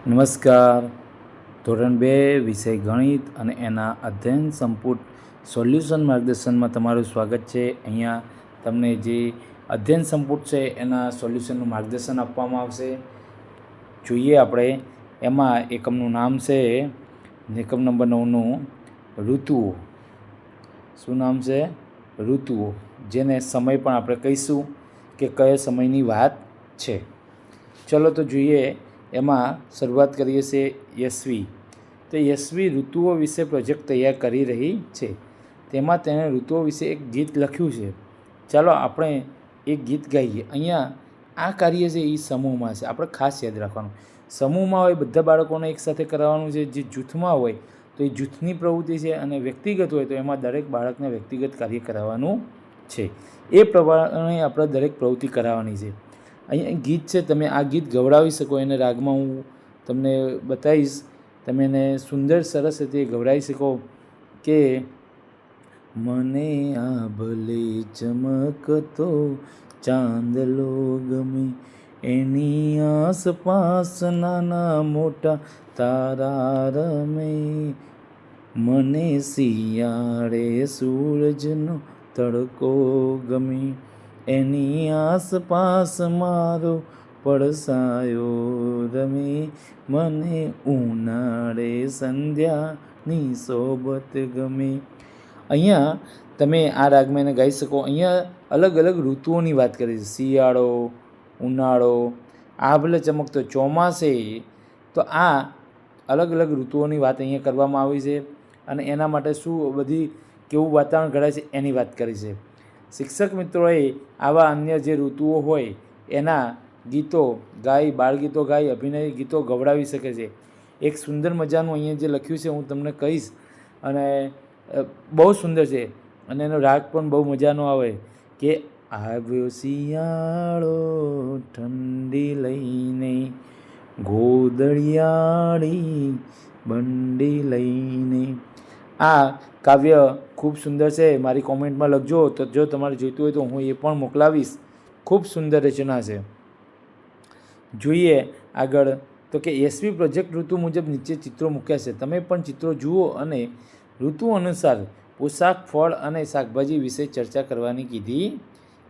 નમસ્કાર. ધોરણ 2 વિષય ગણિત અને એના અધ્યયન સંપુટ સોલ્યુશન માર્ગદર્શનમાં તમારું સ્વાગત છે. અહીંયા તમને જે અધ્યયન સંપુટ છે એના સોલ્યુશનનું માર્ગદર્શન આપવામાં આવશે. જોઈએ આપણે એમાં એકમનું નામ છે, એકમ નંબર 9નું ઋતુઓ. શું નામ છે? ઋતુઓ, જેને સમય પણ આપણે કહીશું કે કયો સમયની વાત છે. ચલો તો જોઈએ. એમાં શરૂઆત કરીએ છીએ યશ્વી. તો યશ્વી ઋતુઓ વિશે પ્રોજેક્ટ તૈયાર કરી રહી છે. તેમાં તેણે ઋતુઓ વિશે એક ગીત લખ્યું છે. ચાલો આપણે એક ગીત ગાઈએ. અહીંયા આ કાર્ય છે એ સમૂહમાં છે. આપણે ખાસ યાદ રાખવાનું, સમૂહમાં હોય બધા બાળકોને એકસાથે કરાવવાનું છે. જે જૂથમાં હોય તો એ જૂથની પ્રવૃત્તિ છે, અને વ્યક્તિગત હોય તો એમાં દરેક બાળકને વ્યક્તિગત કાર્ય કરાવવાનું છે. એ પ્રમાણે આપણે દરેક પ્રવૃત્તિ કરાવવાની છે. અહીંયા ગીત છે, તમે આ ગીત ગવડાવી શકો. એને રાગમાં હું તમને બતાવીશ. તમે એને સુંદર સરસ રીતે ગવડાવી શકો કે મને આ ભલે ચમકતો ચાંદલો ગમે, એની આસપાસ નાના મોટા તારા રમે, મને શિયાળે સૂરજનો તડકો ગમે, એની આસપાસ મારો પડસાયો રમે, મને ઉનાળે સંધ્યાની સોબત ગમે. અહીંયા તમે આ રાગમાં એને ગાઈ શકો. અહીંયા અલગ અલગ ઋતુઓની વાત કરી છે. શિયાળો, ઉનાળો, આ ભલે ચમકતો ચોમાસે. તો આ અલગ અલગ ઋતુઓની વાત અહીંયા કરવામાં આવી છે, અને એના માટે શું બધી કેવું વાતાવરણ ઘડાય છે એની વાત કરી છે. શિક્ષક મિત્રોએ આવા અન્ય જે ઋતુઓ હોય એના ગીતો ગાઈ, બાળગીતો ગાઈ, અભિનય ગીતો ગવડાવી શકે છે. એક સુંદર મજાનું અહીંયા જે લખ્યું છે હું તમને કહીશ, અને બહુ સુંદર છે, અને એનો રાગ પણ બહુ મજાનો આવે કે આવ્યો શિયાળો ઠંડી લઈને, ગોદળિયાળી બંડી લઈને. આ કાવ્ય ખૂબ સુંદર છે. મારી કોમેન્ટમાં લખજો, તો જો તમારે જોઈતું હોય તો હું એ પણ મોકલાવીશ. ખૂબ સુંદર રચના છે. જોઈએ આગળ. તો કે યશ્વી પ્રોજેક્ટ ઋતુ મુજબ નીચે ચિત્રો મૂક્યા છે. તમે પણ ચિત્રો જુઓ અને ઋતુ અનુસાર પોશાક, ફળ અને શાકભાજી વિશે ચર્ચા કરવાની કીધી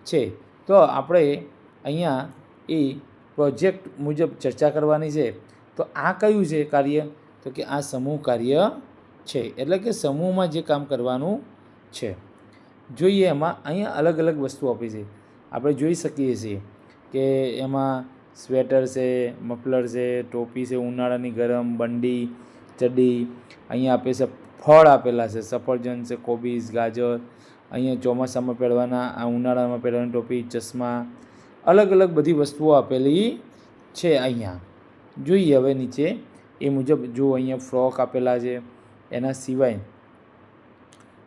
છે. તો આપણે અહીંયા એ પ્રોજેક્ટ મુજબ ચર્ચા કરવાની છે. તો આ કયું છે કાર્ય? તો કે આ સમૂહ કાર્ય છે, એટલે કે સમૂહમાં જે કામ કરવાનું છે. જોઈએ એમાં અહીંયા અલગ અલગ વસ્તુ આપી છે. આપણે જોઈ શકીએ છીએ કે એમાં સ્વેટર છે, મફલર છે, ટોપી છે, ઉનાળાની ગરમ બંડી, ચડ્ડી. અહીંયા આપે છે ફળ આપેલા છે, સફરજન છે, કોબીજ, ગાજર. અહીંયા ચોમાસામાં પહેરવાના, આ ઉનાળામાં પહેરવાની ટોપી, ચશ્મા, અલગ અલગ બધી વસ્તુઓ આપેલી છે. અહીંયા જોઈએ હવે નીચે એ મુજબ જો અહીંયા ફ્રોક આપેલા છે. એના સિવાય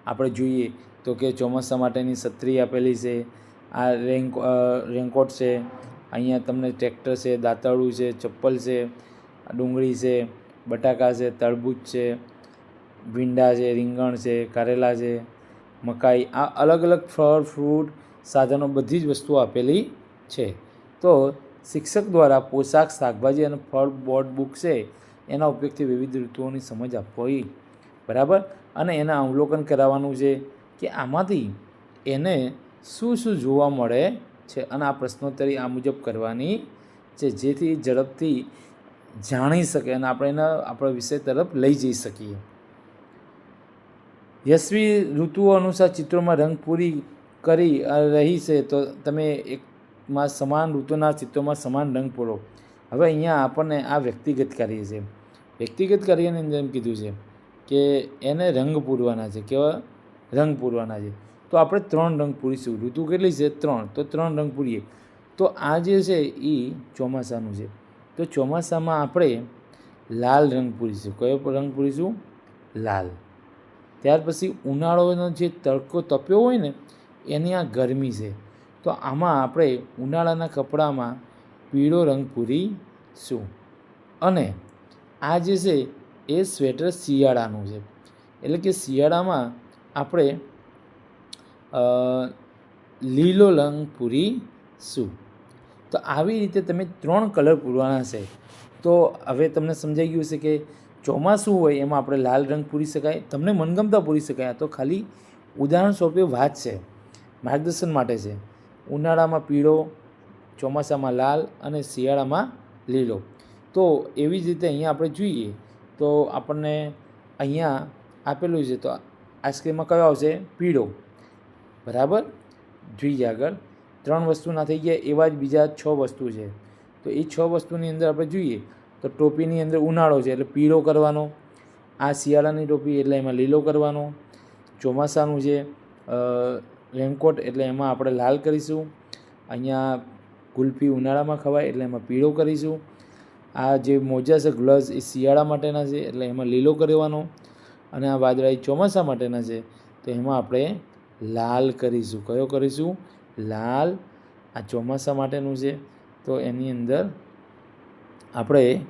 આપણે જોઈએ તો કે ચોમાસા માટેની છત્રી આપેલી છે. આ રેનકોટ છે. અહીંયા તમને ટ્રેક્ટર છે, દાંતરડું છે, ચપ્પલ છે, ડુંગળી છે, બટાકા છે, તરબૂચ છે, ભીંડા છે, રીંગણ છે, કારેલા છે, મકાઈ. આ અલગ અલગ ફળ, ફ્રૂટ, સાધનો, બધી જ વસ્તુઓ આપેલી છે. તો શિક્ષક દ્વારા પોશાક, શાકભાજી અને ફળ બોર્ડ બુક છે એના ઉપયોગથી વિવિધ ઋતુઓની સમજ આપવી. બરાબર. અને એના અવલોકન કરાવવાનું છે કે આમાંથી એને શું શું જોવા મળે છે, અને આ પ્રશ્નોત્તરી આ મુજબ કરવાની છે, જેથી ઝડપથી જાણી શકે અને આપણે એના આપણા વિષય તરફ લઈ જઈ શકીએ. યશ્વી ઋતુઓ અનુસાર ચિત્રોમાં રંગ પૂરી કરી રહી છે. તો તમે એકમાં સમાન ઋતુના ચિત્રોમાં સમાન રંગ પૂરો. હવે અહીંયા આપણને આ વ્યક્તિગત કાર્ય છે. વ્યક્તિગત કાર્યની અંદર એમ કીધું છે કે એને રંગ પૂરવાના છે. કેવા રંગ પૂરવાના છે? તો આપણે 3 રંગ પૂરીશું. ઋતુ કેટલી છે? 3. તો 3 રંગ પૂરીએ. તો આ જે છે એ ચોમાસાનું છે. તો ચોમાસામાં આપણે લાલ રંગ પૂરીશું. કયો રંગ પૂરીશું? લાલ. ત્યાર પછી ઉનાળાનો જે તડકો તપ્યો હોય ને એની આ ગરમી છે. તો આમાં આપણે ઉનાળાના કપડામાં પીળો રંગ પૂરીશું. અને આ જે છે એ સ્વેટર શિયાળાનું છે, એટલે કે શિયાળામાં આપણે લીલો રંગ પૂરીશું. તો આવી રીતે તમે 3 કલર પૂરવાના છે. તો હવે તમને સમજાઈ ગયું છે કે ચોમાસું હોય એમાં આપણે લાલ રંગ પૂરી શકાય, તમને મનગમતા પૂરી શકાય. આ તો ખાલી ઉદાહરણ સ્વરૂપે વાત છે, માર્ગદર્શન માટે છે. ઉનાળામાં પીળો, ચોમાસામાં લાલ અને શિયાળામાં લીલો. તો એવી જ રીતે અહીંયા આપણે જોઈએ તો આપણને અહીંયા આપેલું છે, તો આઈસ્ક્રીમમાં કયો આવશે? પીળો. બરાબર. જોઈએ આગળ. 3 વસ્તુ ના થઈ ગયા, એવા જ બીજા 6 વસ્તુ છે. તો એ 6 વસ્તુની અંદર આપણે જોઈએ તો ટોપીની અંદર ઉનાળો છે એટલે પીળો કરવાનો, આ શિયાળાની ટોપી એટલે એમાં લીલો કરવાનો, ચોમાસાનું છે રેનકોટ એટલે એમાં આપણે લાલ કરીશું, અહીંયા ગુલ્ફી ઉનાળામાં ખવાય એટલે એમાં પીળો કરીશું, આ જે મોજા છે ગ્લવ્સ એ શિયાળા માટેના છે એટલે એમાં લીલો કરવાનો, અને આ વાદળા એ ચોમાસા માટેના છે તો એમાં આપણે લાલ કરીશું. કયો કરીશું? લાલ. આ ચોમાસા માટેનું છે તો એની અંદર આપણે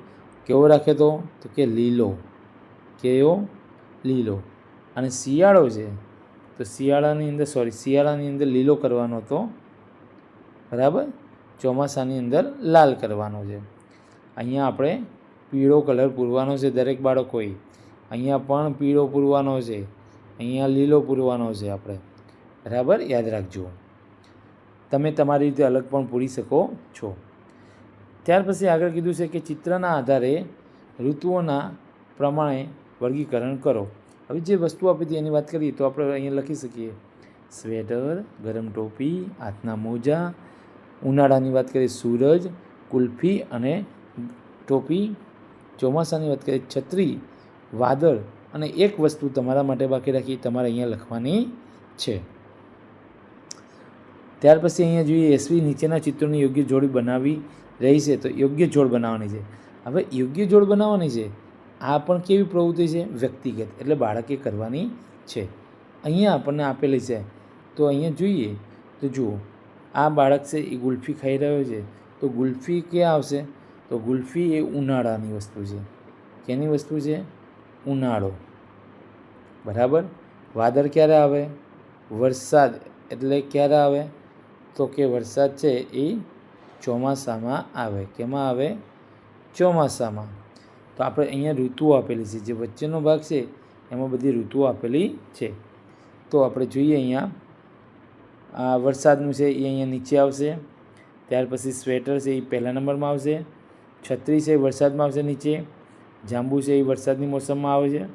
કેવો રાખે તો કે લીલો. કેવો? લીલો. અને શિયાળો છે તો શિયાળાની અંદર લીલો કરવાનો હતો. બરાબર. ચોમાસાની અંદર લાલ કરવાનો છે. અહીંયા આપણે પીળો કલર પૂરવાનો છે દરેક બાળકોએ. અહીંયા પણ પીળો પૂરવાનો છે, અહીંયા લીલો પૂરવાનો છે આપણે. બરાબર, યાદ રાખજો. તમે તમારી રીતે અલગ પણ પૂરી શકો છો. ત્યાર પછી આગળ કીધું છે કે ચિત્રના આધારે ઋતુઓના પ્રમાણે વર્ગીકરણ કરો. હવે જે વસ્તુ આપી હતી એની વાત કરીએ તો આપણે અહીંયા લખી શકીએ સ્વેટર, ગરમ ટોપી, હાથના મોજા. ઉનાળાની વાત કરીએ સૂરજ, કુલ્ફી અને ટોપી. ચોમાસાની વાત કરીએ છત્રી, વાદળ, અને એક વસ્તુ તમારા માટે બાકી રાખી તમારે અહીંયા લખવાની છે. ત્યાર પછી અહીંયા જોઈએ એસવી નીચેના ચિત્રોની યોગ્ય જોડી બનાવી રહી છે તો યોગ્ય જોડ બનાવવાની છે. હવે યોગ્ય જોડ બનાવવાની છે, આ પણ કેવી પ્રવૃત્તિ છે? વ્યક્તિગત, એટલે બાળકે કરવાની છે. અહીંયા આપણને આપેલી છે તો અહીંયા જોઈએ તો જુઓ આ બાળક છે એ ગુલ્ફી ખાઈ રહ્યો છે તો ગુલ્ફી ક્યાં આવશે? તો ગુલ્ફી એ ઉનાળાની વસ્તુ છે. કેની વસ્તુ છે? ઉનાળો. બરાબર. વાદળ ક્યારે આવે? વરસાદ. એટલે ક્યારે આવે? તો કે વરસાદ છે એ ચોમાસામાં આવે. કેમાં આવે? ચોમાસામાં. તો આપણે અહીંયા ઋતુઓ આપેલી છે, જે વચ્ચેનો ભાગ છે એમાં બધી ઋતુઓ આપેલી છે. તો આપણે જોઈએ અહીંયા આ વરસાદનું છે એ અહીંયા નીચે આવશે. ત્યાર પછી સ્વેટર છે એ પહેલા નંબરમાં આવશે. છત્રી છે એ વરસાદમાં આવશે નીચે. જાંબુ છે એ વરસાદની મોસમમાં આવે છે.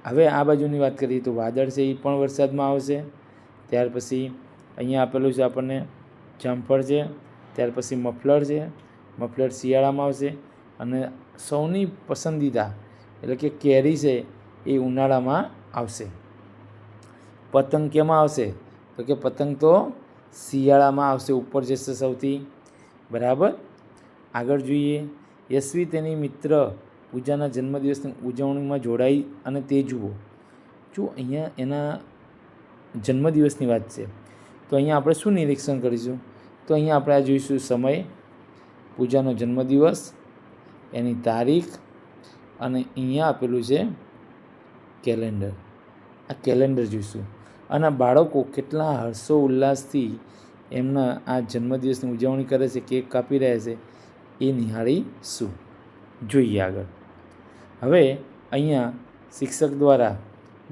હવે આ બાજુની વાત કરીએ તો વાદળ છે એ પણ વરસાદમાં આવશે. ત્યાર પછી અહીંયા આપેલું છે આપણને જામફળ છે. ત્યાર પછી મફલર છે, મફલર શિયાળામાં આવશે. અને સૌની પસંદીદા એટલે કે કેરી છે એ ઉનાળામાં આવશે. પતંગ કેમાં આવશે? તો કે પતંગ તો શિયાળામાં આવશે, ઉપર જશે સૌથી. બરાબર. આગળ જોઈએ યશવી તેની મિત્ર પૂજાના જન્મદિવસની ઉજવણીમાં જોડાઈ અને તે જુઓ. જો અહીંયા એના જન્મદિવસની વાત છે તો અહીંયા આપણે શું નિરીક્ષણ કરીશું? તો અહીંયા આપણે આ જોઈશું સમય, પૂજાનો જન્મદિવસ, એની તારીખ, અને અહીંયા આપેલું છે કેલેન્ડર. આ કેલેન્ડર જોઈશું. અને બાળકો કેટલા હર્ષો ઉલ્લાસથી એમના આ જન્મદિવસની ઉજવણી કરે છે, કેક કાપી રહ્યા છે, એ નિહાળીશું. જોઈએ આગળ. હવે અહીંયા શિક્ષક દ્વારા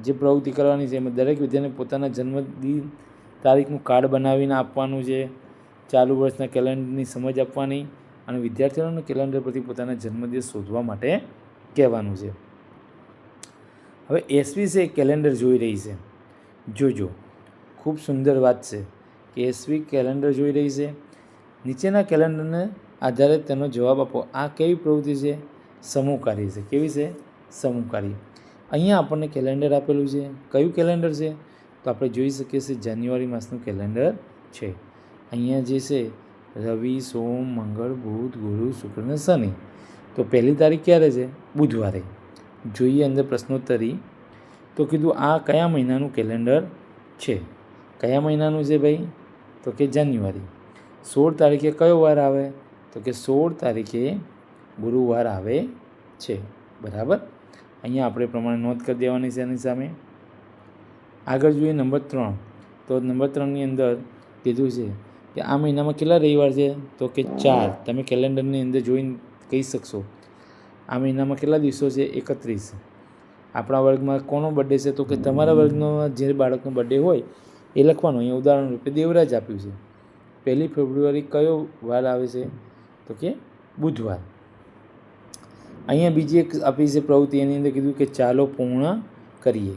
જે પ્રવૃત્તિ કરવાની છે એમાં દરેક વિદ્યાર્થીને પોતાના જન્મદિન તારીખનું કાર્ડ બનાવીને આપવાનું છે. ચાલુ વર્ષના કેલેન્ડરની સમજ આપવાની અને વિદ્યાર્થીઓને કેલેન્ડર પરથી પોતાના જન્મદિવસ શોધવા માટે કહેવાનું છે. હવે એસવી છે કેલેન્ડર જોઈ રહી છે. જોજો, ખૂબ સુંદર વાત છે કે એસવી કેલેન્ડર જોઈ રહી છે. નીચેના કેલેન્ડરને આધારે તેનો જવાબ આપો. આ કેવી પ્રવૃત્તિ છે? સમૂહકાર્ય છે. કેવી છે? સમૂહકાર્ય. અહીંયા આપણને કેલેન્ડર આપેલું છે. કયું કેલેન્ડર છે? તો આપણે જોઈ શકીએ છીએ જાન્યુઆરી માસનું કેલેન્ડર છે. અહીંયા જે છે રવિ, સોમ, મંગળ, બુધ, ગુરુ, શુક્ર અને શનિ. તો પહેલી તારીખ ક્યારે છે? બુધવારે. જોઈએ અંદર પ્રશ્નોત્તરી. તો કીધું આ કયા મહિનાનું કેલેન્ડર છે? કયા મહિનાનું છે ભાઈ? તો કે જાન્યુઆરી. 16 તારીખે કયો વાર આવે? તો કે 16 તારીખે ગુરુવાર આવે છે. બરાબર. અહીંયા આપણે પ્રમાણે નોંધ કરી દેવાની છે એની સામે. આગળ જોઈએ નંબર 3. તો નંબર 3ની અંદર કીધું છે કે આ મહિનામાં કેટલા રવિવાર છે? તો કે 4. તમે કેલેન્ડરની અંદર જોઈને કહી શકશો આ મહિનામાં કેટલા દિવસો છે? 31. આપણા વર્ગમાં કોનો બર્થડે છે? તો કે તમારા વર્ગનો જે બાળકનો બર્થડે હોય એ લખવાનો. અહીંયા ઉદાહરણ રૂપે દેવરાજ આપ્યું છે. 1 ફેબ્રુઆરી કયો વાર આવે છે? તો કે બુધવાર. અહીંયા બીજી એક આપી છે પ્રવૃત્તિ, એની અંદર કીધું કે ચાલો પૂર્ણ કરીએ.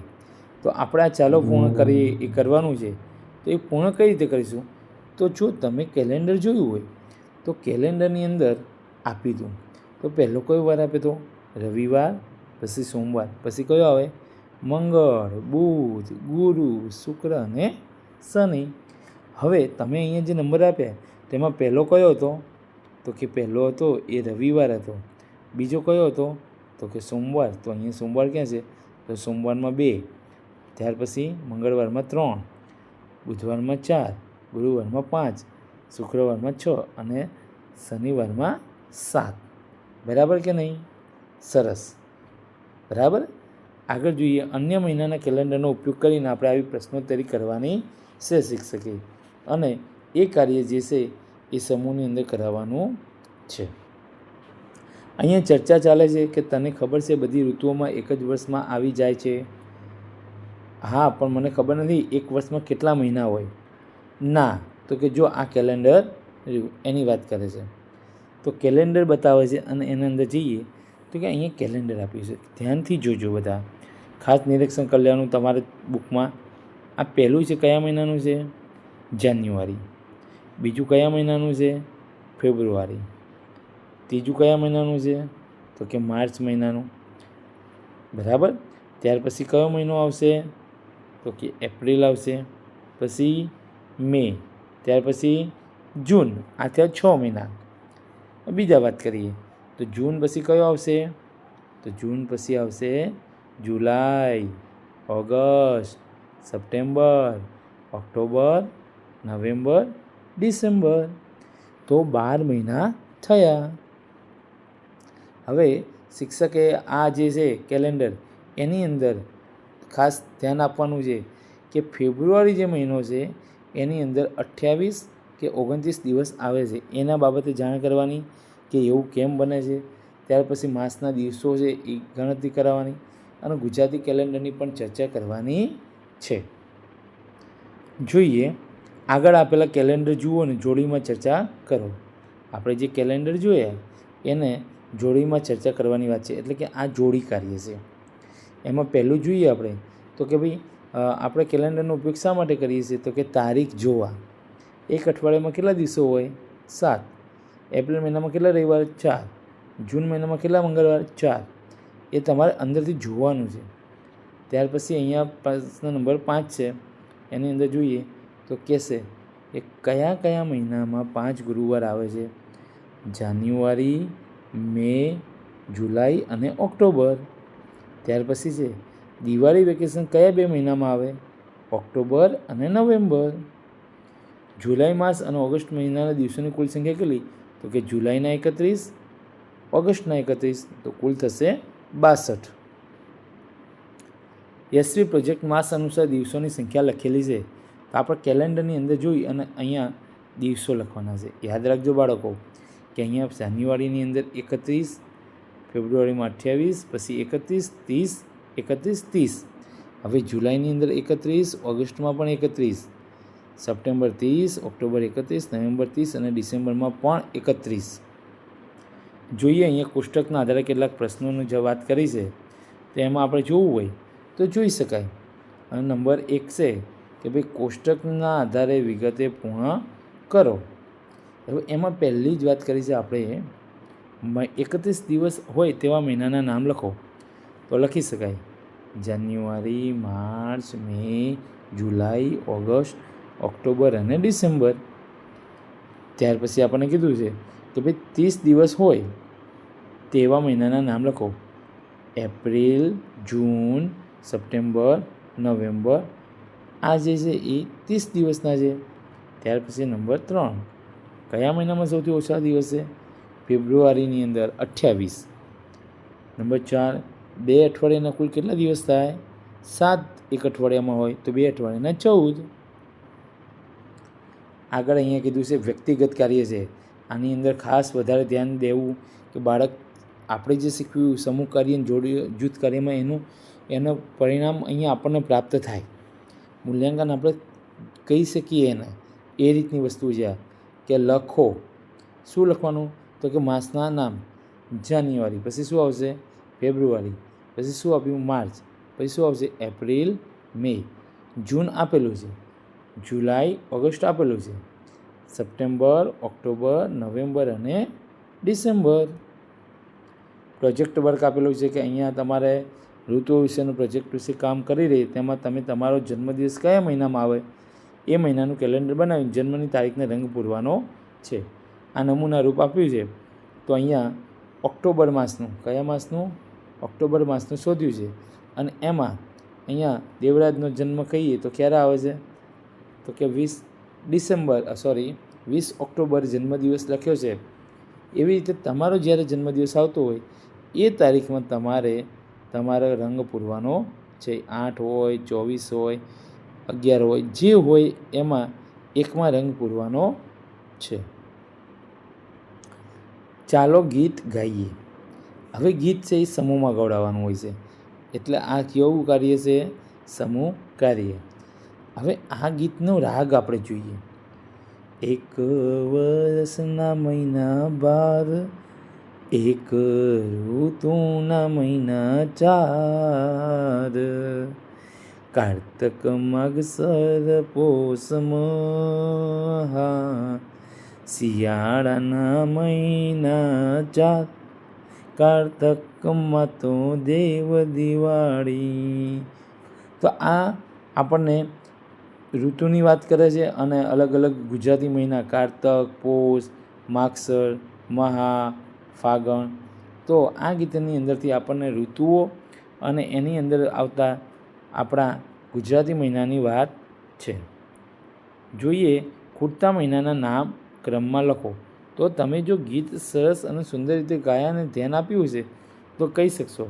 તો આપણે આ ચાલો પૂર્ણ કરીએ એ કરવાનું છે. તો એ પૂર્ણ કઈ રીતે કરીશું? તો જો તમે કેલેન્ડર જોયું હોય તો કેલેન્ડરની અંદર આપી દઉં તો પહેલો કયો વાર આપે? તો રવિવાર, પછી સોમવાર, પછી કયો આવે? મંગળ, બુધ, ગુરુ, શુક્ર અને શનિ. હવે તમે અહીંયા જે નંબર આપ્યા તેમાં પહેલો કયો હતો? તો કે પહેલો હતો એ રવિવાર હતો. બીજો કયો હતો? તો કે સોમવાર. તો અહીંયા સોમવાર ક્યાં છે? તો સોમવારમાં 2, ત્યાર પછી મંગળવારમાં 3, બુધવારમાં 4, ગુરુવારમાં 5, શુક્રવારમાં 6 અને શનિવારમાં 7. બરાબર કે નહીં? સરસ. બરાબર. આગળ જોઈએ. અન્ય મહિનાના કેલેન્ડરનો ઉપયોગ કરીને આપણે આવી પ્રશ્નોત્તરી કરવાની છે શિક્ષકે, અને એ કાર્ય જે છે એ સમૂહની અંદર કરાવવાનું છે. અહીંયા ચર્ચા ચાલે છે કે તને ખબર છે બધી ઋતુઓમાં એક જ વર્ષમાં આવી જાય છે? હા, પણ મને ખબર નથી એક વર્ષમાં કેટલા મહિના હોય. ના, તો કે જો આ કેલેન્ડર એની વાત કરે છે. તો કેલેન્ડર બતાવે છે અને એના અંદર જઈએ તો કે અહીંયા કેલેન્ડર આપ્યું છે. ધ્યાનથી જોજો બધા, ખાસ નિરીક્ષણ કરી લેવાનું તમારે બુકમાં. આ પહેલું છે કયા મહિનાનું છે? જાન્યુઆરી. બીજું કયા મહિનાનું છે? ફેબ્રુઆરી. ત્રીજું કયા મહિનાનું છે? તો કે માર્ચ મહિનાનું. બરાબર. ત્યાર પછી કયો મહિનો આવશે? તો કે એપ્રિલ આવશે. પછી મે, ત્યાર પછી જૂન. આ થયા 6 મહિના. બીજા વાત કરીએ તો જૂન પછી કયો આવશે? તો જૂન પછી આવશે જુલાઈ, August, September, October, November, December. તો 12 મહિના થયા. હવે શિક્ષકે આ જે છે કેલેન્ડર એની અંદર ખાસ ધ્યાન આપવાનું છે કે ફેબ્રુઆરી જે મહિનો છે એની અંદર 28 કે 29 દિવસ આવે છે. એના બાબતે જાણ કરવાની કે એવું કેમ બને છે. ત્યાર પછી માસના દિવસો છે એ ગણતરી કરાવવાની અને ગુજરાતી કેલેન્ડરની પણ ચર્ચા કરવાની છે. જોઈએ આગળ આપેલા કેલેન્ડર જુઓ ને જોડીમાં ચર્ચા કરો. આપણે જે કેલેન્ડર જોયા એને જોડીમાં ચર્ચા કરવાની વાત છે, એટલે કે આ જોડી કાર્ય છે. એમાં પહેલું જોઈએ આપણે તો કે ભાઈ આપણે કેલેન્ડરનો ઉપયોગ શા માટે કરીએ છીએ? તો કે તારીખ જોવા. એક અઠવાડિયામાં કેટલા દિવસો હોય? 7. એપ્રિલ મહિનામાં કેટલા રવિવાર? 4. જૂન મહિનામાં કેટલા મંગળવાર? 4. એ તમારે અંદરથી જોવાનું છે. ત્યાર પછી અહીંયા પ્રશ્ન નંબર 5 છે, એની અંદર જોઈએ તો કહેશે કે કયા કયા મહિનામાં 5 ગુરુવાર આવે છે? જાન્યુઆરી, મે, જુલાઈ અને ઓક્ટોબર. ત્યાર પછી છે દિવાળી વેકેશન કયા 2 મહિનામાં આવે? ઓક્ટોબર અને નવેમ્બર. જુલાઈ માસ અને ઓગસ્ટ મહિનાના દિવસોની કુલ સંખ્યા કેટલી? તો કે જુલાઈના 31, ઓગસ્ટના 31, તો કુલ થશે 62. યશવી પ્રોજેક્ટ માસ અનુસાર દિવસોની સંખ્યા લખેલી છે. તો આપણે કેલેન્ડરની અંદર જોઈ અને અહીંયા દિવસો લખવાના છે. યાદ રાખજો બાળકો કે અહીંયા જાન્યુઆરીની અંદર 31, ફેબ્રુઆરીમાં 28, પછી 31, 30, 31, 30. હવે જુલાઈની અંદર 31, ઓગસ્ટમાં પણ 31, સપ્ટેમ્બર 30, ઓક્ટોબર 31, નવેમ્બર 30 અને ડિસેમ્બરમાં પણ 31. જોઈએ અહીંયા કોષ્ટકના આધારે કેટલાક પ્રશ્નોની જે વાત કરી છે તો એમાં આપણે જોવું હોય તો જોઈ શકાય. અને નંબર 1 છે કે ભાઈ કોષ્ટકના આધારે વિગતે પૂર્ણ કરો. હવે એમાં પહેલી જ વાત કરી છે આપણે 31 દિવસ હોય તેવા મહિનાના નામ લખો. તો લખી શકાય જાન્યુઆરી, માર્ચ, મે, જુલાઈ, ઓગસ્ટ, ઓક્ટોબર અને ડિસેમ્બર. ત્યાર પછી આપણને કીધું છે કે ભાઈ 30 દિવસ હોય તેવા મહિનાના નામ લખો. એપ્રિલ, જૂન, સપ્ટેમ્બર, નવેમ્બર. આ જે છે એ 30 દિવસના છે. ત્યાર પછી નંબર 3 કયા મહિનામાં સૌથી ઓછા દિવસ છે? ફેબ્રુઆરીની અંદર 28. નંબર 4 2 અઠવાડિયાના કુલ કેટલા દિવસ થાય? 7 એક અઠવાડિયામાં હોય તો 2 અઠવાડિયાના 14. આગળ અહીંયા કીધું છે વ્યક્તિગત કાર્ય છે. આની અંદર ખાસ વધારે ધ્યાન દેવું કે બાળક આપણે જે શીખવ્યું સમૂહ કાર્ય જૂથ કાર્યમાં એનું પરિણામ અહીંયા આપણને પ્રાપ્ત થાય. મૂલ્યાંકન આપણે કહી શકીએ એને એ રીતની વસ્તુ છે કે લખો. શું લખવાનું? તો કે માસના નામ. જાન્યુઆરી, પછી શું આવશે? ફેબ્રુઆરી, પછી શું આપ્યું? માર્ચ, પછી શું આવશે? એપ્રિલ, મે. જૂન આપેલું છે, જુલાઈ, ઓગસ્ટ આપેલું છે, સપ્ટેમ્બર, ઓક્ટોબર, નવેમ્બર અને ડિસેમ્બર. પ્રોજેક્ટ વર્ક આપેલું છે કે અહીંયા તમારે ઋતુઓ વિશેનું પ્રોજેક્ટ વિશે કામ કરી રહી, તેમાં તમે તમારો જન્મદિવસ કયા મહિનામાં આવે એ મહિનાનું કેલેન્ડર બનાવીને જન્મની તારીખને રંગ પૂરવાનો છે. આ નમૂના રૂપ આપ્યું છે. તો અહીંયા ઓક્ટોબર માસનું, કયા માસનું? ઓક્ટોબર માસનું શોધ્યું છે. અને એમાં અહીંયા દેવરાજનો જન્મ કહીએ તો ક્યારે આવે છે? તો કે 20 ઓક્ટોબર જન્મદિવસ લખ્યો છે. એવી રીતે તમારો જ્યારે જન્મદિવસ આવતો હોય એ તારીખમાં તમારે રંગ પૂરવાનો છે. 8 હોય, 24 હોય, 11 હોય, જે હોય એમાં એકમાં રંગ પૂરવાનો છે. ચાલો ગીત ગાઈએ. હવે ગીત છે એ સમૂહમાં ગવડાવવાનું હોય છે, એટલે આ કેવું કાર્ય છે? સમૂહ કાર્ય. હવે આ ગીતનો રાગ આપણે જોઈએ. 1 વર્ષના મહિના 12, 1 ઋતુના મહિના 4, કારતક માગસર પોષ મહા, શિયાળાના મહિના 4, કારતકમાં તો દેવ દિવાળી. તો આ આપણને ઋતુની વાત કરે છે અને અલગ અલગ ગુજરાતી મહિના કારતક, પોષ, માગસર, મહા, ફાગણ. તો આ ગીતની અંદરથી આપણને ઋતુઓ અને એની અંદર આવતા આપણા ગુજરાતી મહિનાની વાત છે. જોઈએ ખૂટતા મહિનાના નામ ક્રમમાં લખો. તો તમે જો ગીત સરસ અને સુંદર રીતે ગાયા અને ધ્યાન આપ્યું છે તો કહી શકશો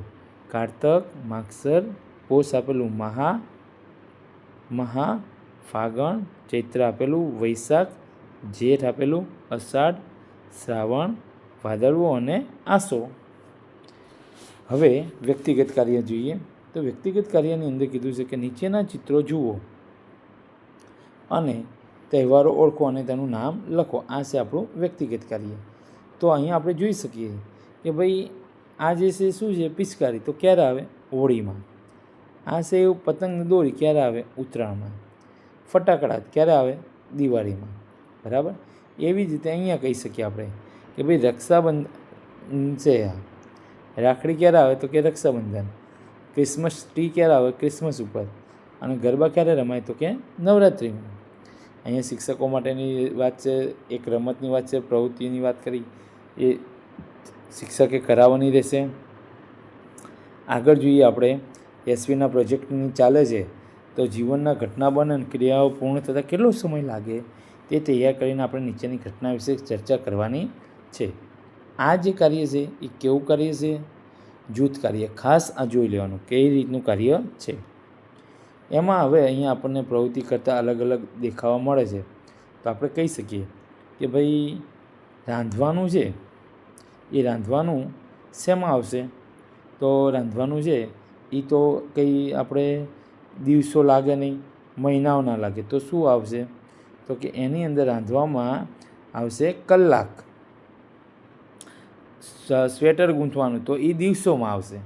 કારતક, માગસર, પોષ આપેલું મહા, ફાગણ, ચૈત્ર આપેલું, વૈશાખ, જેઠ આપેલું, અષાઢ, શ્રાવણ, ભાદરવો અને આસો. હવે વ્યક્તિગત કાર્ય જોઈએ. તો વ્યક્તિગત કાર્યની અંદર કીધું છે કે નીચેના ચિત્રો જુઓ અને તહેવારો ઓળખો અને તેનું નામ લખો. આ છે આપણું વ્યક્તિગત કાર્ય. તો અહીંયા આપણે જોઈ શકીએ કે ભાઈ આ જે છે શું છે? પિચકારી. તો ક્યારે આવે? હોળીમાં. આ છે એવું પતંગ દોરી ક્યારે આવે? ઉત્તરાયણમાં. ફટાકડા ક્યારે આવે? દિવાળીમાં. બરાબર. એવી જ રીતે અહીંયા કહી શકીએ આપણે કે ભાઈ રક્ષાબંધન છે. રાખડી ક્યારે આવે? તો કે રક્ષાબંધન. ક્રિસમસ ટ્રી ક્યારે આવે? ક્રિસમસ ઉપર. અને ગરબા ક્યારે રમાય? તો કે નવરાત્રિમાં. અહીંયા શિક્ષકો માટેની વાત છે, એક રમતની વાત છે, પ્રવૃત્તિની વાત કરી એ શિક્ષકે કરાવવાની રહેશે. આગળ જોઈએ આપણે એસવીના પ્રોજેક્ટની ચાલે છે તો જીવનના ઘટના બને અને ક્રિયાઓ પૂર્ણ થતાં કેટલો સમય લાગે તે તૈયાર કરીને આપણે નીચેની ઘટના વિશે ચર્ચા કરવાની છે. આ જે કાર્ય છે એ કેવું કાર્ય છે? જૂથ કાર્ય. ખાસ આ જોઈ લેવાનું કઈ રીતનું કાર્ય છે. એમાં હવે અહીંયા આપણને પ્રવૃત્તિ કરતાં અલગ અલગ દેખાવા મળે છે. તો આપણે કહી શકીએ કે ભાઈ રાંધવાનું છે એ રાંધવાનું શેમાં આવશે? તો રાંધવાનું છે એ તો કંઈ આપણે દિવસો લાગે નહીં, મહિનાઓ ના લાગે. તો શું આવશે? તો કે એની અંદર રાંધવામાં આવશે કલાક. સ્વેટર ગૂંથવાનું તો એ દિવસોમાં આવશે.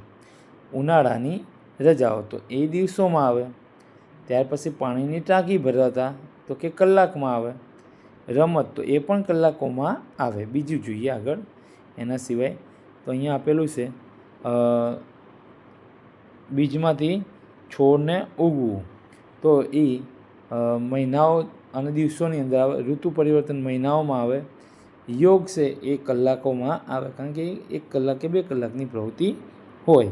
ઉનાળાની રજાઓ તો એ દિવસોમાં આવે. ત્યાર પછી પાણીની ટાંકી ભરાતા તો કે કલાકમાં આવે. રમત તો એ પણ કલાકોમાં આવે. બીજું જોઈએ આગળ એના સિવાય તો અહીંયા આપેલું છે બીજમાંથી છોડને ઉગવું. તો એ મહિનાઓ અને દિવસોની અંદર આવે. ઋતુ પરિવર્તન મહિનાઓમાં આવે. યોગ છે એ કલાકોમાં આવે, કારણ કે 1 કલાક કે 2 કલાકની પ્રવૃત્તિ હોય.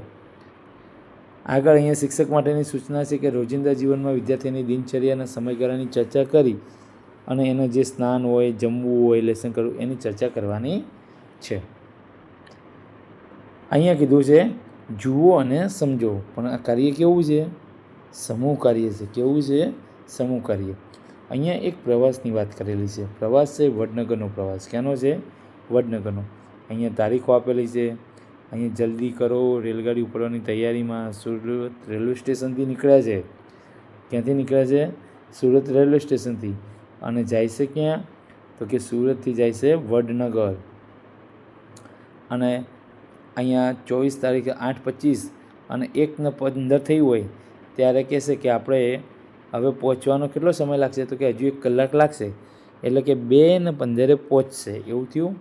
આગળ અહીંયા શિક્ષક માટેની સૂચના છે કે રોજિંદા જીવનમાં વિદ્યાર્થીની દિનચર્યાના સમયગાળાની ચર્ચા કરી અને એનું જે સ્નાન હોય, જમવું હોય, લેસન કરવું એની ચર્ચા કરવાની છે. અહીંયા કીધું છે જુઓ અને સમજો. પણ આ કાર્ય કેવું છે? સમૂહ કાર્ય છે. કેવું છે? સમૂહ કાર્ય. અહીંયા એક પ્રવાસની વાત કરેલી છે. પ્રવાસ છે વડનગરનો પ્રવાસ. ક્યાંનો છે? વડનગરનો. અહીંયા તારીખો આપેલી છે. અહીંયા જલ્દી કરો, રેલગાડી ઉપડવાની તૈયારીમાં. સુરત રેલવે સ્ટેશનથી નીકળ્યા છે. ક્યાંથી નીકળ્યા છે? સુરત રેલવે સ્ટેશનથી. અને જાય છે ક્યાં? તો કે સુરતથી જાય છે વડનગર. અને અહીંયા 24 તારીખે 8:25 અને 1:15 થઈ હોય ત્યારે કહેશે કે આપણે હવે પહોંચવાનો કેટલો સમય લાગશે? તો કે હજુ 1 કલાક લાગશે. એટલે કે 2:15 પહોંચશે. એવું થયું.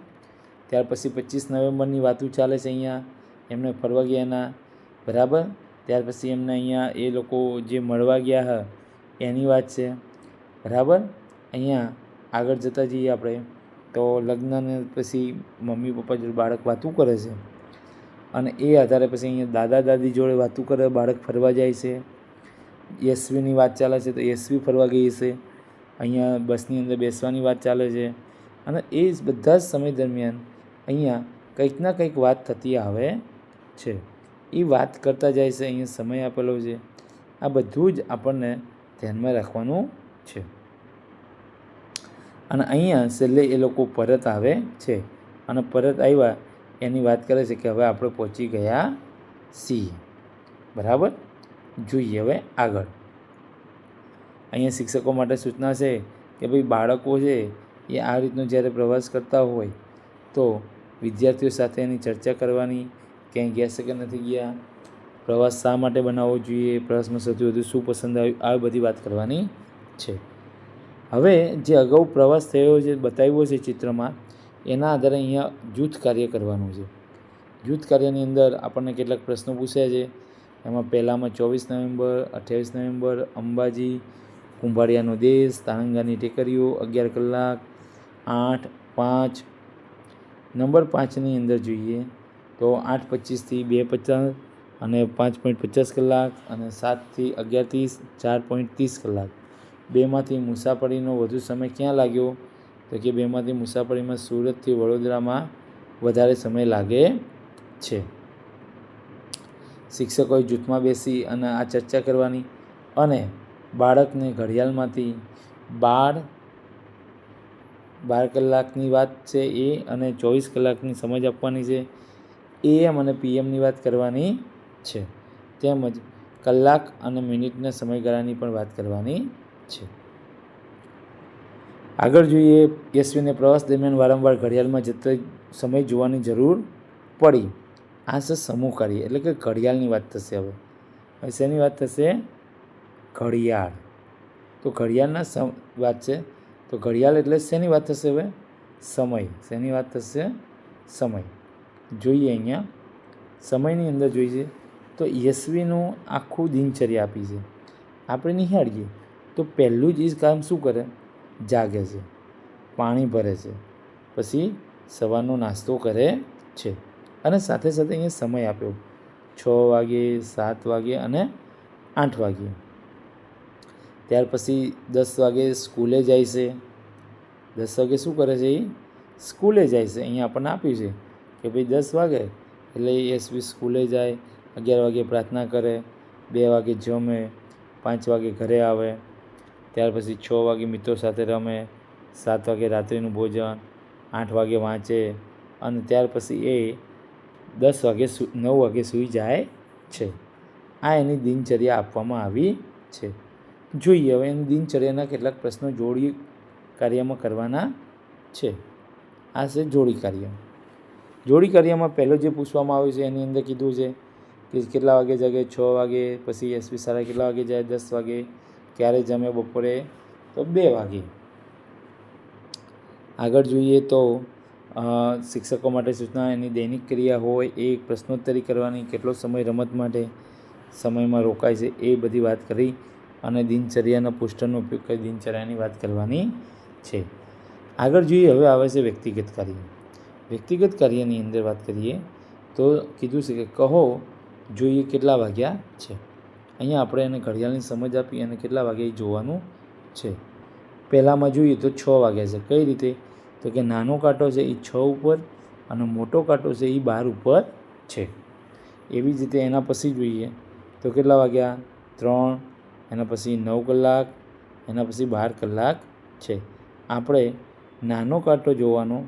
ત્યાર પછી 25 નવેમ્બરની વાતો ચાલે છે. અહીંયા એમને ફરવા ગયા એના, બરાબર. ત્યાર પછી એમને અહીંયા એ લોકો જે મળવા ગયા એની વાત છે, બરાબર. અહીંયા આગળ જતા જઈએ આપણે તો લગ્નને પછી મમ્મી પપ્પા જોડે બાળક વાતું કરે છે અને એ આધારે પછી અહીંયા દાદા દાદી જોડે વાતું કરે, બાળક ફરવા જાય છે. યશવીની વાત ચાલે છે તો યશવી ફરવા ગઈ છે. અહીંયા બસની અંદર બેસવાની વાત ચાલે છે અને એ બધા જ સમય દરમિયાન અહીંયા કંઈક ના કંઈક વાત થતી આવે છે. એ વાત કરતા જાય છે. અહીંયા સમય આપેલો છે. આ બધું જ આપણને ધ્યાનમાં રાખવાનું છે. અને અહીંયા છેલ્લે એ લોકો પરત આવે છે અને પરત આવ્યા એની વાત કરે છે કે હવે આપણે પહોંચી ગયા છીએ, બરાબર. જોઈએ હવે આગળ. અહીંયા શિક્ષકો માટે સૂચના છે કે ભાઈ બાળકો છે એ આ રીતનો જ્યારે પ્રવાસ કરતા હોય તો વિદ્યાર્થીઓ સાથે એની ચર્ચા કરવાની, ક્યાંય ગયા છે કે નથી ગયા, પ્રવાસ શા માટે બનાવવો જોઈએ, પ્રવાસમાં સૌથી વધુ શું પસંદ આવ્યું, આ બધી વાત કરવાની છે. હવે જે અગાઉ પ્રવાસ થયો છે બતાવ્યો છે ચિત્રમાં, એના આધારે અહીંયા જૂથ કાર્ય કરવાનું છે. જૂથ કાર્યની અંદર આપણને કેટલાક પ્રશ્નો પૂછ્યા છે. એમાં પહેલામાં 24 નવેમ્બર, 28 નવેમ્બર, અંબાજી, કુંભારિયાનો દેશ, તારંગાની ટેકરીઓ, 11 કલાક, 8, 5. નંબર 5ની અંદર જોઈએ તો 8:25થી 2:50 અને 5:50 કલાક અને 7થી 11:30, 4:30 કલાક. બેમાંથી મુસાફરીનો વધુ સમય ક્યાં લાગ્યો? તો કે બેમાંથી મુસાફરીમાં સુરતથી વડોદરામાં વધારે સમય લાગે છે. શિક્ષકોએ જૂથમાં બેસી અને આ ચર્ચા કરવાની અને બાળકને ઘડિયાળમાંથી 12 કલાકની વાત છે એ અને 24 કલાકની સમજ આપવાની છે. AM અને PMની વાત કરવાની છે. તેમજ કલાક અને મિનિટના સમયગાળાની પણ વાત કરવાની છે. આગળ જોઈએ. યશવીને પ્રવાસ દરમિયાન વારંવાર ઘડિયાળમાં જતો સમય જોવાની જરૂર પડી. આ છે સમૂહ કાર્ય, એટલે કે ઘડિયાળની વાત થશે. હવે શેની વાત થશે? ઘડિયાળ. તો ઘડિયાળના વાત છે તો ઘડિયાળ એટલે શેની વાત થશે? હવે સમય. શેની વાત થશે? સમય. જોઈએ અહીંયા સમયની અંદર જોઈએ તો યશવીનું આખું દિનચર્યા આપી છે. આપણે નિહાળીએ તો પહેલું જ એ કામ શું કરે? જાગે છે, પાણી ભરે છે, પછી સવારનો નાસ્તો કરે છે અને સાથે સાથે અહીંયા સમય આપ્યો 6 વાગે, 7 વાગે અને 8 વાગે. ત્યાર પછી 10 વાગે સ્કૂલે જાય છે. 10 વાગે શું કરે છે? એ સ્કૂલે જાય છે. અહીંયા આપણને આપ્યું છે કે ભાઈ 10 વાગે એટલે યશવી સ્કૂલે જાય. 11 વાગે પ્રાર્થના કરે, 2 વાગે જમે, 5 વાગે ઘરે આવે. ત્યાર પછી 6 વાગે મિત્રો સાથે રમે, 7 વાગે રાત્રિનું ભોજન, 8 વાગે વાંચે અને ત્યાર પછી એ 9 વાગે સૂઈ જાય છે. આ એની દિનચર્યા આપવામાં આવી છે. જોઈએ હવે એની દિનચર્યાના કેટલાક પ્રશ્નો જોડી કાર્યમાં કરવાના છે. આ છે જોડી કાર્ય. જોડી કાર્યમાં પહેલો જે પૂછવામાં આવ્યું છે એની અંદર કીધું છે કે કેટલા વાગે જાગે? 6 વાગે. પછી યશવી સારા કેટલા વાગે જાય? 10 વાગે. ક્યારે જમે? બપોરે તો 2 વાગે. આગળ જોઈએ તો શિક્ષકો માટે સૂચના, એની દૈનિક ક્રિયા હોય એ પ્રશ્નોત્તરી કરવાની, કેટલો સમય રમત માટે સમયમાં રોકાય છે એ બધી વાત કરી અને દિનચર્યાના પોસ્ટરનો ઉપયોગ કરી દિનચર્યાની વાત કરવાની છે. આગળ જોઈએ હવે આવે છે વ્યક્તિગત કાર્ય. વ્યક્તિગત કાર્યની અંદર વાત કરીએ તો કીધું છે કે કહો જોઈએ કેટલા વાગ્યા છે. અહીંયા આપણે એને ઘડિયાળની સમજ આપી અને કેટલા વાગે જોવાનું છે. પહેલાંમાં જોઈએ તો 6 વાગ્યા છે. કઈ રીતે? તો કે નાનો કાંટો છે એ 6 ઉપર અને મોટો કાંટો છે એ 12 ઉપર છે. એવી જ રીતે એના પછી જોઈએ તો કેટલા વાગ્યા? 3. એના પછી 9 કલાક, એના પછી 12 કલાક છે. આપણે નાનો કાંટો જોવાનો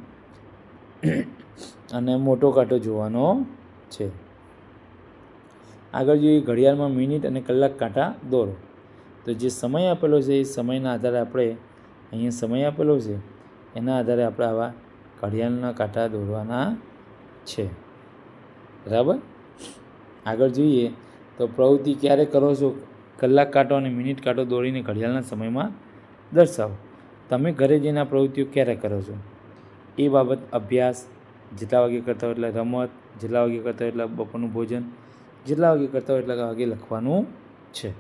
અને મોટો કાંટો જોવાનો છે. આગળ જોઈએ ઘડિયાળમાં મિનિટ અને કલાક કાંટા દોરો. તો જે સમય આપેલો છે એ સમયના આધારે આપણે અહીંયા સમય આપેલો છે એના આધારે આપણે આવા ઘડિયાળના કાંટા દોરવાના છે. બરાબર. આગળ જોઈએ તો પ્રવૃત્તિ ક્યારે કરો છો? કલાક કાંટો અને મિનિટ કાંટો દોરીને ઘડિયાળના સમયમાં દર્શાવો. તમે ઘરે જઈને આ પ્રવૃત્તિઓ ક્યારે કરો છો? એ બાબત અભ્યાસ, જેટલા વાગે કરતા હોય એટલે રમત, જેટલા વાગે કરતા હોય એટલે બપોરનું ભોજન, જેટલા વાગે કરતા હોય એટલા વાગે લખવાનું છે.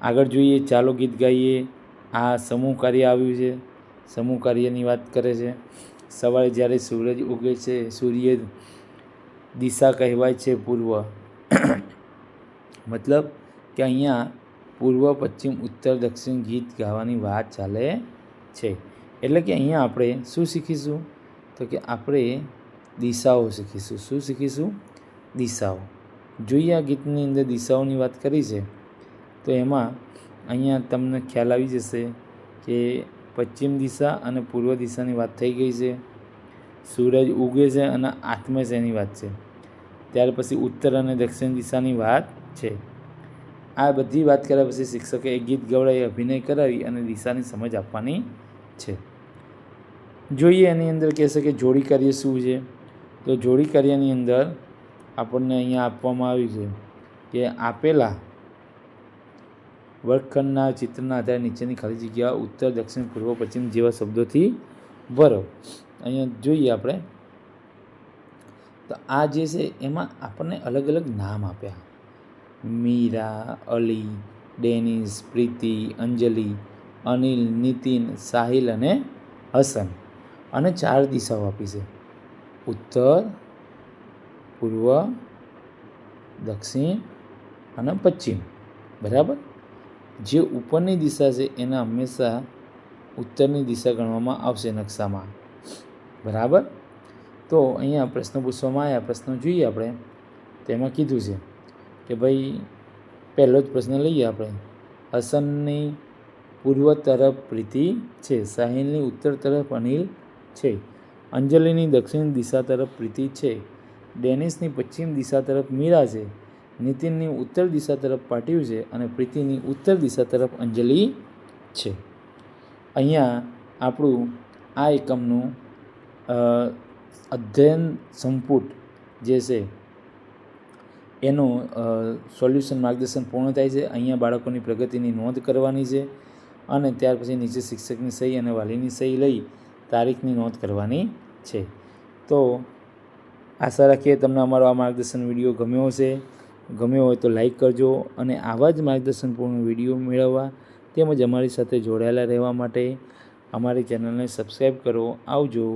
આગળ જોઈએ ચાલો ગીત ગાઈએ. આ સમૂહ કાર્ય આવ્યું છે. સમૂહ કાર્યની વાત કરે છે. સવારે જ્યારે સૂરજ ઉગે છે, સૂર્ય દિશા કહેવાય છે પૂર્વ. મતલબ કે અહીંયા પૂર્વ, પશ્ચિમ, ઉત્તર, દક્ષિણ ગીત ગાવાની વાત ચાલે છે. એટલે કે અહીંયા આપણે શું શીખીશું? તો કે આપણે દિશાઓ શીખીશું. શું શીખીશું? દિશાઓ. જોઈએ આ ગીતની અંદર દિશાઓની વાત કરી છે તો એમાં અહીંયા તમને ખ્યાલ આવી જશે કે પશ્ચિમ દિશા અને પૂર્વ દિશાની વાત થઈ ગઈ છે. સૂરજ ઉગે છે અને આથમે છે એની વાત છે. ત્યાર પછી ઉત્તર અને દક્ષિણ દિશાની વાત છે. આ બધી વાત કર્યા પછી શિક્ષકે એક ગીત ગવડાવી, અભિનય કરાવી અને દિશાની સમજ આપવાની છે. જોઈએ એની અંદર કહેશે કે જોડી કાર્ય શું છે? તો જોડી કાર્યની અંદર આપણને અહીંયા આપવામાં આવ્યું છે કે આપેલા વર્ગખંડના ચિત્રના આધારે નીચેની ખાલી જગ્યા ઉત્તર, દક્ષિણ, પૂર્વ, પશ્ચિમ જેવા શબ્દોથી ભરો. અહીંયા જોઈએ આપણે તો આ જે છે એમાં આપણને અલગ અલગ નામ આપ્યા. મીરા, અલી, ડેનિસ, પ્રીતિ, અંજલિ, અનિલ, નીતિન, સાહિલ અને હસન. અને 4 દિશાઓ આપી છે: ઉત્તર, પૂર્વ, દક્ષિણ અને પશ્ચિમ. બરાબર. જે ઉપરની દિશા છે એને હંમેશા ઉત્તરની દિશા ગણવામાં આવશે નકશામાં. બરાબર. તો અહીંયા પ્રશ્નો પૂછવામાં આવ્યા. પ્રશ્નો જોઈએ આપણે. તેમાં કીધું છે કે ભાઈ પહેલો જ પ્રશ્ન લઈએ આપણે. હસનની પૂર્વ તરફ પ્રીતિ છે, સાહિલની ઉત્તર તરફ અનિલ છે, અંજલિની દક્ષિણ દિશા તરફ પ્રીતિ છે, ડેનિસની પશ્ચિમ દિશા તરફ મીરા છે, નીતિનની ઉત્તર દિશા તરફ પાટિયું છે અને પ્રીતિની ઉત્તર દિશા તરફ અંજલિ છે. અહીંયા આપણું આ એકમનું અધ્યયન સંપુટ જે છે એનું સોલ્યુશન માર્ગદર્શન પૂર્ણ થાય છે. અહીંયા બાળકોની પ્રગતિની નોંધ કરવાની છે અને ત્યાર પછી નીચે શિક્ષકની સહી અને વાલીની સહી લઈ તારીખની નોંધ કરવાની છે. તો આશા રાખીએ તમને અમારો આ માર્ગદર્શન વિડીયો ગમ્યો હશે. ગમ્યો હોય તો લાઈક કરજો અને આવા જ માર્ગદર્શનપૂર્ણ વિડીયો મેળવવા તેમજ અમારી સાથે જોડાયેલા રહેવા માટે અમારી ચેનલને સબસ્ક્રાઈબ કરો. આવજો.